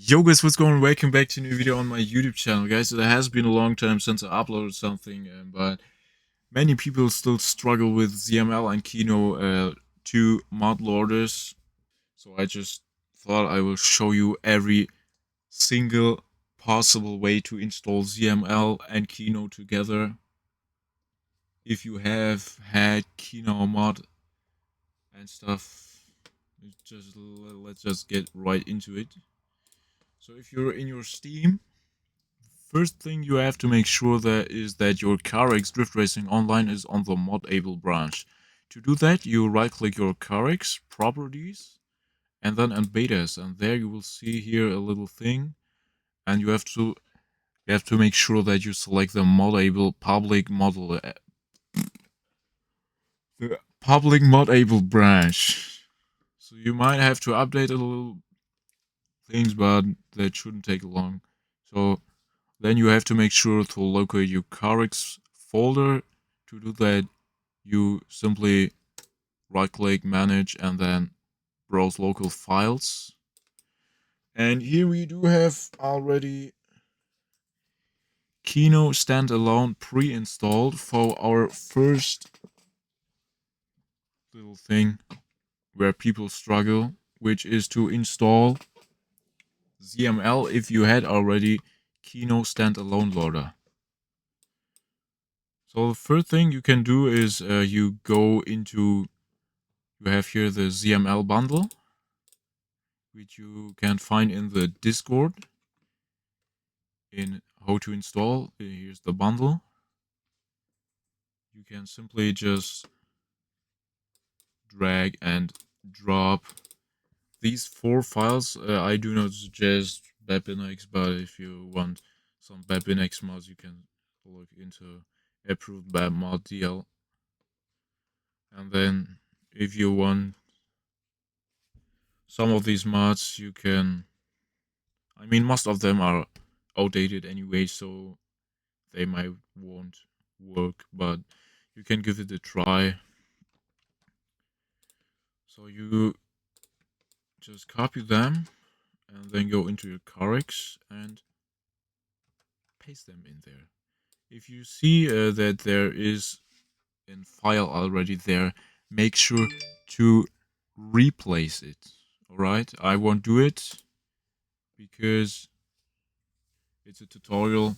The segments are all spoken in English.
Yo guys, what's going on? Welcome back to a new video on my YouTube channel, guys. It has been a long time since I uploaded something, but many people still struggle with ZML and Kino 2 mod loaders. So I just thought I will show you every single possible way to install ZML and Kino together. If you have had Kino mod and stuff, let's just get right into it. So if you're in your Steam, first thing you have to make sure that is that your CarX Drift Racing Online is on the Modable branch. To do that, you right-click your CarX properties and then on betas, and there you will see here a little thing, and you have to make sure that you select the Modable public model, the public Modable branch. So you might have to update a little things, but that shouldn't take long. So then you have to make sure to locate your CarX folder. To do that, you simply right-click, manage, and then browse local files. And here we do have already Kino standalone pre-installed for our first little thing where people struggle, which is to install ZML if you had already Kino standalone loader. So the first thing you can do is you have here the ZML bundle, which you can find in the Discord in how to install. Here's the bundle. You can simply just drag and drop these 4 files. I do not suggest Babinx, but if you want some Babinx mods, you can look into approved by mod DL. And then if you want some of these mods, you can, I mean, most of them are outdated anyway, so they might won't work, but you can give it a try. So you just copy them and then go into your CarX and paste them in there. If you see that there is a file already there, make sure to replace it. Alright, I won't do it because it's a tutorial.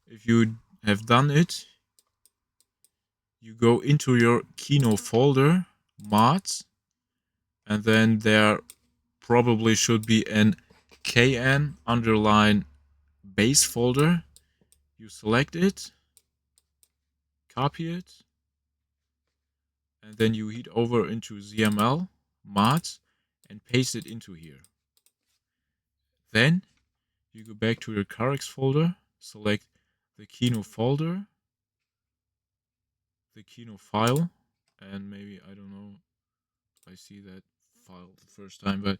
If you have done it, you go into your Kino folder, mods, and then there probably should be an kn underline base folder. You select it, copy it, and then you head over into ZML mods and paste it into here. Then you go back to your CarX folder, select the Kino folder, the Kino file, and maybe, I don't know, I see that file the first time, but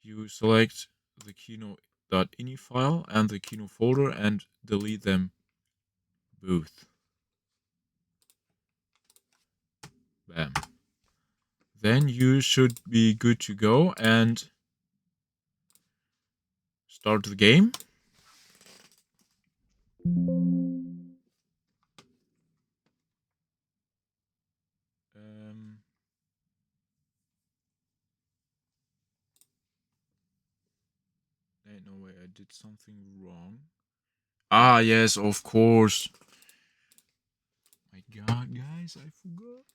you select the Kino.ini file and the Kino folder and delete them both. Bam. Then you should be good to go and start the game. Ain't no way I did something wrong. Ah, yes, of course. My god, guys, I forgot.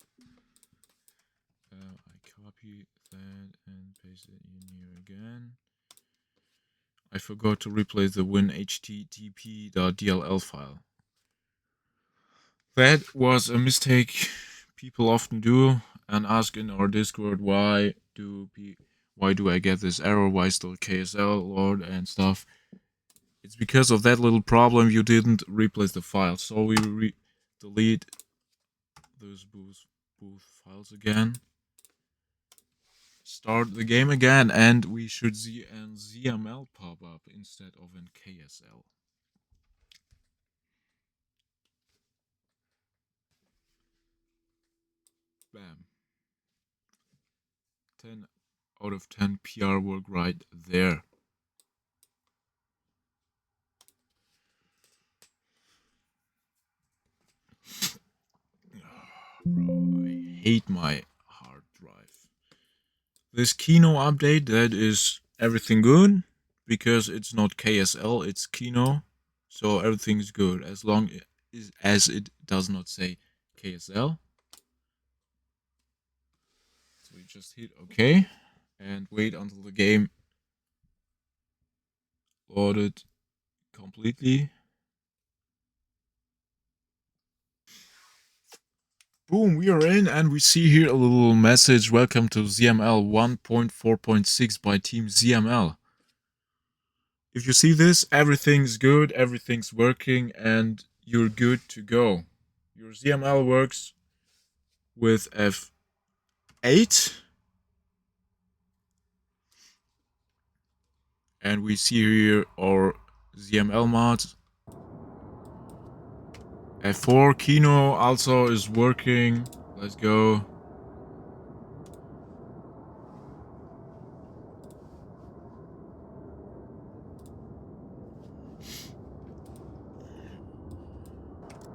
I copy that and paste it in here again. I forgot to replace the win.http.dll file. That was a mistake people often do and ask in our Discord why do I get this error, why still KSL load and stuff. It's because of that little problem you didn't replace the file. So we delete those both files again. Start the game again, and we should see an ZML pop up instead of an KSL. Bam. 10 out of 10 PR work right there. hate my hard drive. This Kino update, that is everything good because it's not KSL, it's Kino. So everything's good as long as it does not say KSL. So we just hit OK and wait until the game loaded completely. Boom, we are in and we see here a little message. Welcome to ZML 1.4.6 by Team ZML. If you see this, everything's good, everything's working, and you're good to go. Your ZML works with F8. And we see here our ZML mod. F4 Kino also is working. Let's go.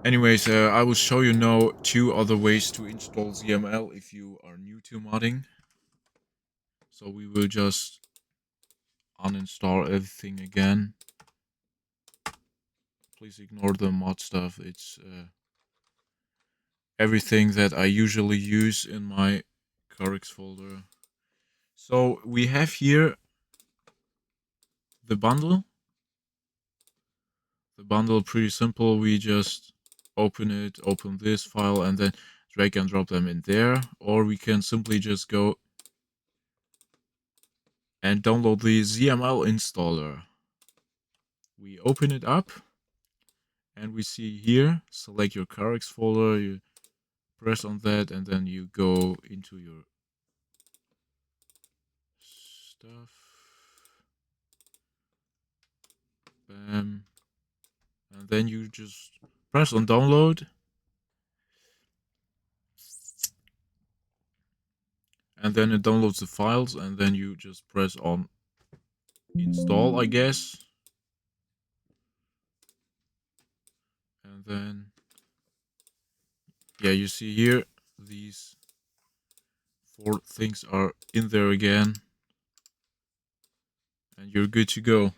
Anyways, I will show you now 2 other ways to install ZML if you are new to modding. So we will just uninstall everything again. Please ignore the mod stuff. It's everything that I usually use in my CarX folder. So we have here the bundle. The bundle, pretty simple. We just open it, open this file, and then drag and drop them in there. Or we can simply just go and download the ZML installer. We open it up, and we see here, select your CarX folder, you press on that, and then you go into your stuff. Bam. And then you just press on download. And then it downloads the files, and then you just press on install, I guess. And then, yeah, you see here, these 4 things are in there again. And you're good to go.